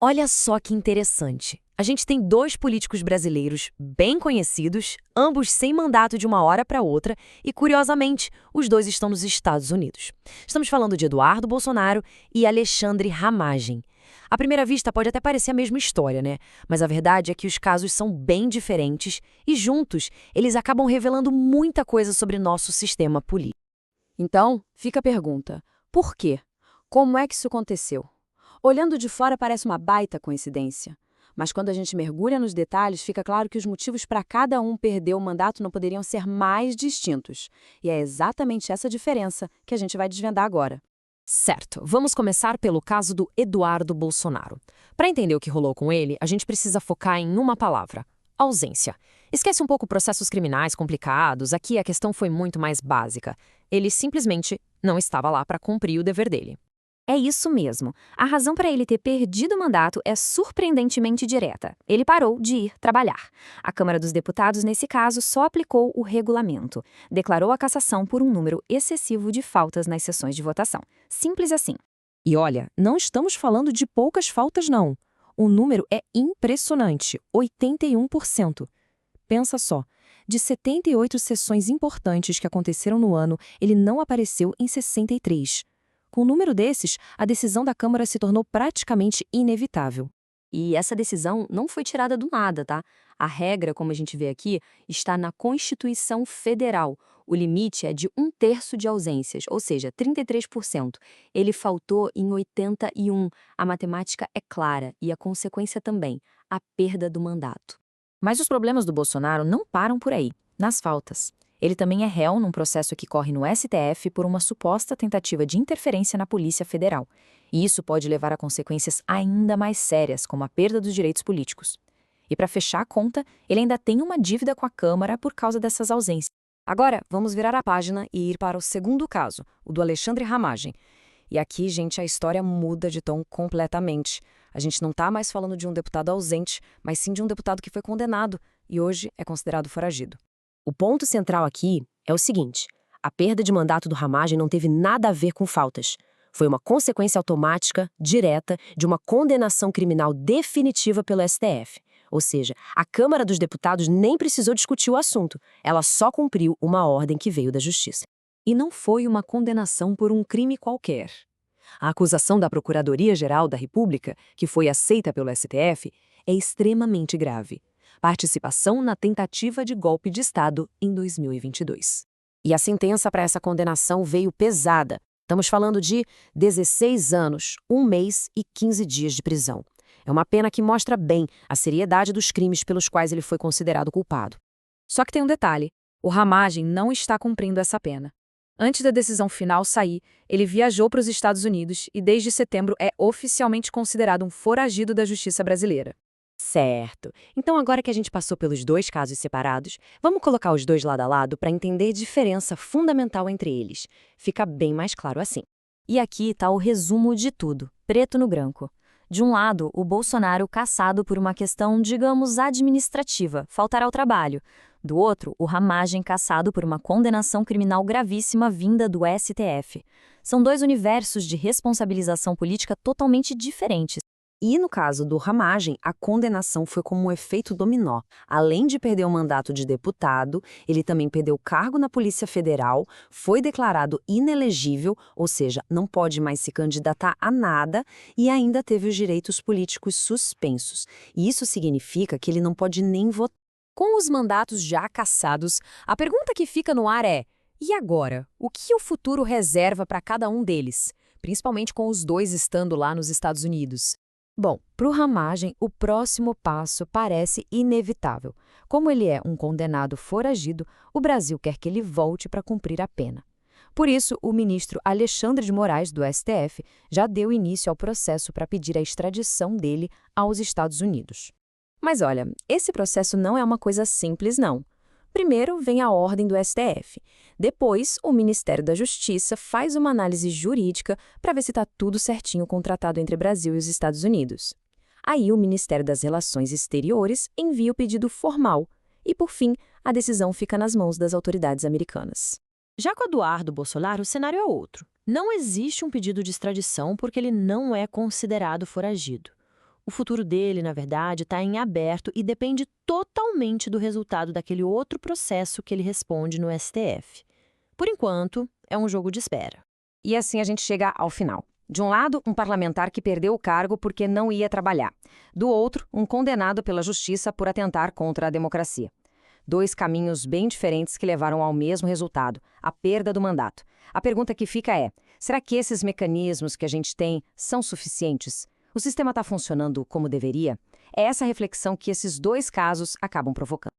Olha só que interessante. A gente tem dois políticos brasileiros bem conhecidos, ambos sem mandato de uma hora para outra, e, curiosamente, os dois estão nos Estados Unidos. Estamos falando de Eduardo Bolsonaro e Alexandre Ramagem. À primeira vista, pode até parecer a mesma história, né? Mas a verdade é que os casos são bem diferentes e, juntos, eles acabam revelando muita coisa sobre nosso sistema político. Então, fica a pergunta: por quê? Como é que isso aconteceu? Olhando de fora parece uma baita coincidência. Mas quando a gente mergulha nos detalhes, fica claro que os motivos para cada um perder o mandato não poderiam ser mais distintos. E é exatamente essa diferença que a gente vai desvendar agora. Certo, vamos começar pelo caso do Eduardo Bolsonaro. Para entender o que rolou com ele, a gente precisa focar em uma palavra: ausência. Esquece um pouco processos criminais complicados, aqui a questão foi muito mais básica. Ele simplesmente não estava lá para cumprir o dever dele. É isso mesmo. A razão para ele ter perdido o mandato é surpreendentemente direta. Ele parou de ir trabalhar. A Câmara dos Deputados, nesse caso, só aplicou o regulamento. Declarou a cassação por um número excessivo de faltas nas sessões de votação. Simples assim. E olha, não estamos falando de poucas faltas, não. O número é impressionante, 81%. Pensa só, de 78 sessões importantes que aconteceram no ano, ele não apareceu em 63. Com o número desses, a decisão da Câmara se tornou praticamente inevitável. E essa decisão não foi tirada do nada, tá? A regra, como a gente vê aqui, está na Constituição Federal. O limite é de 1/3 de ausências, ou seja, 33%. Ele faltou em 81. A matemática é clara e a consequência também, a perda do mandato. Mas os problemas do Bolsonaro não param por aí, nas faltas. Ele também é réu num processo que corre no STF por uma suposta tentativa de interferência na Polícia Federal. E isso pode levar a consequências ainda mais sérias, como a perda dos direitos políticos. E para fechar a conta, ele ainda tem uma dívida com a Câmara por causa dessas ausências. Agora, vamos virar a página e ir para o segundo caso, o do Alexandre Ramagem. E aqui, gente, a história muda de tom completamente. A gente não está mais falando de um deputado ausente, mas sim de um deputado que foi condenado e hoje é considerado foragido. O ponto central aqui é o seguinte: a perda de mandato do Ramagem não teve nada a ver com faltas. Foi uma consequência automática, direta, de uma condenação criminal definitiva pelo STF. Ou seja, a Câmara dos Deputados nem precisou discutir o assunto, ela só cumpriu uma ordem que veio da Justiça. E não foi uma condenação por um crime qualquer. A acusação da Procuradoria-Geral da República, que foi aceita pelo STF, é extremamente grave: participação na tentativa de golpe de Estado em 2022. E a sentença para essa condenação veio pesada. Estamos falando de 16 anos, 1 mês e 15 dias de prisão. É uma pena que mostra bem a seriedade dos crimes pelos quais ele foi considerado culpado. Só que tem um detalhe: o Ramagem não está cumprindo essa pena. Antes da decisão final sair, ele viajou para os Estados Unidos e desde setembro é oficialmente considerado um foragido da justiça brasileira. Certo. Então, agora que a gente passou pelos dois casos separados, vamos colocar os dois lado a lado para entender a diferença fundamental entre eles. Fica bem mais claro assim. E aqui está o resumo de tudo, preto no branco. De um lado, o Bolsonaro cassado por uma questão, digamos, administrativa, faltar ao trabalho. Do outro, o Ramagem cassado por uma condenação criminal gravíssima vinda do STF. São dois universos de responsabilização política totalmente diferentes. E no caso do Ramagem, a condenação foi como um efeito dominó. Além de perder o mandato de deputado, ele também perdeu o cargo na Polícia Federal, foi declarado inelegível, ou seja, não pode mais se candidatar a nada, e ainda teve os direitos políticos suspensos. E isso significa que ele não pode nem votar. Com os mandatos já cassados, a pergunta que fica no ar é: e agora? O que o futuro reserva para cada um deles? Principalmente com os dois estando lá nos Estados Unidos. Bom, para o Ramagem, o próximo passo parece inevitável. Como ele é um condenado foragido, o Brasil quer que ele volte para cumprir a pena. Por isso, o ministro Alexandre de Moraes, do STF, já deu início ao processo para pedir a extradição dele aos Estados Unidos. Mas olha, esse processo não é uma coisa simples, não. Primeiro vem a ordem do STF. Depois, o Ministério da Justiça faz uma análise jurídica para ver se está tudo certinho com o tratado entre Brasil e os Estados Unidos. Aí, o Ministério das Relações Exteriores envia o pedido formal. E, por fim, a decisão fica nas mãos das autoridades americanas. Já com Eduardo Bolsonaro, o cenário é outro. Não existe um pedido de extradição porque ele não é considerado foragido. O futuro dele, na verdade, está em aberto e depende totalmente do resultado daquele outro processo que ele responde no STF. Por enquanto, é um jogo de espera. E assim a gente chega ao final. De um lado, um parlamentar que perdeu o cargo porque não ia trabalhar. Do outro, um condenado pela justiça por atentar contra a democracia. Dois caminhos bem diferentes que levaram ao mesmo resultado, a perda do mandato. A pergunta que fica é, será que esses mecanismos que a gente tem são suficientes? O sistema está funcionando como deveria? É essa reflexão que esses dois casos acabam provocando.